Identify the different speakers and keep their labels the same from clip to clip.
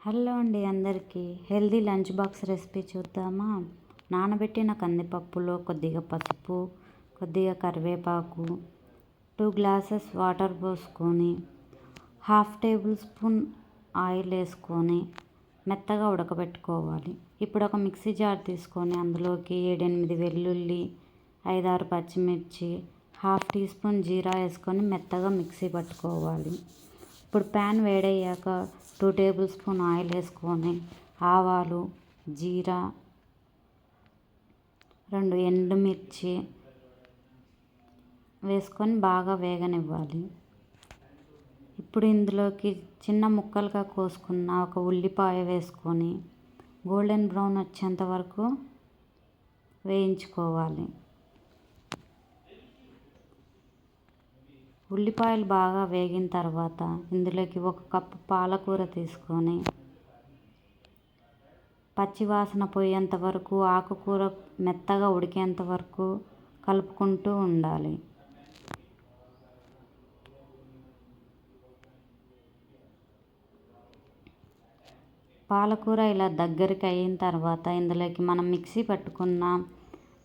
Speaker 1: Hello అండి అందరికీ. Healthy lunch box recipe చూద్దామా? నానబెట్టిన కందిపప్పులో కొద్దిగా పసుపు, కొద్దిగా కరివేపాకు, 2 గ్లాసెస్ వాటర్ పోసుకొని 1/2 టేబుల్ స్పూన్ ఆయిల్ వేసుకొని మెత్తగా ఉడకబెట్టుకోవాలి. ఇప్పుడు ఒక మిక్సీ జార్ తీసుకొని అందులోకి 7-8 వెల్లుల్లి, 5-6 పచ్చిమిర్చి, 1/2 టీ స్పూన్ జీరా వేసుకొని మెత్తగా మిక్సీ పట్టుకోవాలి. ఇప్పుడు ప్యాన్ వేడయ్యాక 2 టేబుల్ స్పూన్ ఆయిల్ వేసుకొని ఆవాలు, జీరా, 2 ఎండుమిర్చి వేసుకొని బాగా వేగనివ్వాలి. ఇప్పుడు ఇందులోకి చిన్న ముక్కలుగా కోసుకున్న ఒక ఉల్లిపాయ వేసుకొని గోల్డెన్ బ్రౌన్ వచ్చేంత వరకు వేయించుకోవాలి. ఉల్లిపాయలు బాగా వేగిన తర్వాత ఇందులోకి 1 కప్పు పాలకూర తీసుకొని పచ్చివాసన పోయేంత వరకు, ఆకుకూర మెత్తగా ఉడికేంత వరకు కలుపుకుంటూ ఉండాలి. పాలకూర ఇలా దగ్గరికి అయిన తర్వాత ఇందులోకి మనం మిక్సీ పట్టుకున్న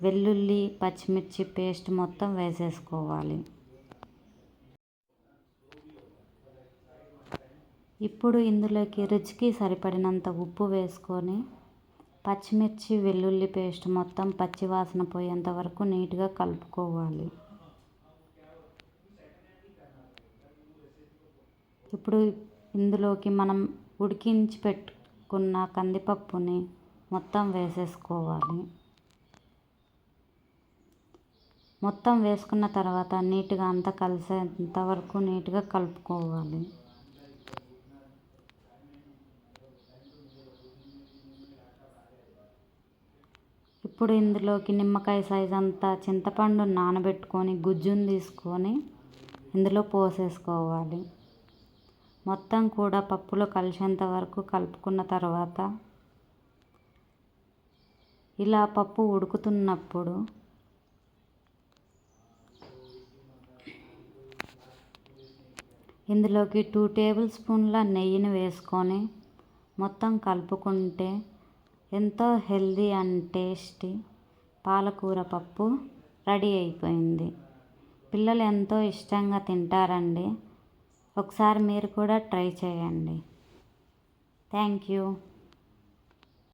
Speaker 1: వెల్లుల్లి, పచ్చిమిర్చి పేస్ట్ మొత్తం వేసేసుకోవాలి. ఇప్పుడు ఇందులోకి రుచికి సరిపడినంత ఉప్పు వేసుకొని పచ్చిమిర్చి, వెల్లుల్లి పేస్ట్ మొత్తం పచ్చివాసన పోయేంత వరకు నీట్గా కలుపుకోవాలి. ఇప్పుడు ఇందులోకి మనం ఉడికించి పెట్టుకున్న కందిపప్పుని మొత్తం వేసేసుకోవాలి. మొత్తం వేసుకున్న తర్వాత నీట్గా అంతా కలిసేంత వరకు నీట్గా కలుపుకోవాలి. ఇప్పుడు ఇందులోకి నిమ్మకాయ సైజ్ అంతా చింతపండు నానబెట్టుకొని గుజ్జును తీసుకొని ఇందులో పోసేసుకోవాలి. మొత్తం కూడా పప్పులో కలిసేంత వరకు కలుపుకున్న తర్వాత ఇలా పప్పు ఉడుకుతున్నప్పుడు ఇందులోకి 2 టేబుల్ స్పూన్ల నెయ్యిని వేసుకొని మొత్తం కలుపుకుంటే ఎంతో హెల్దీ అండ్ టేస్టీ పాలకూర పప్పు రెడీ అయిపోయింది. పిల్లలు ఎంతో ఇష్టంగా తింటారండి. ఒకసారి మీరు కూడా ట్రై చేయండి. Thank you.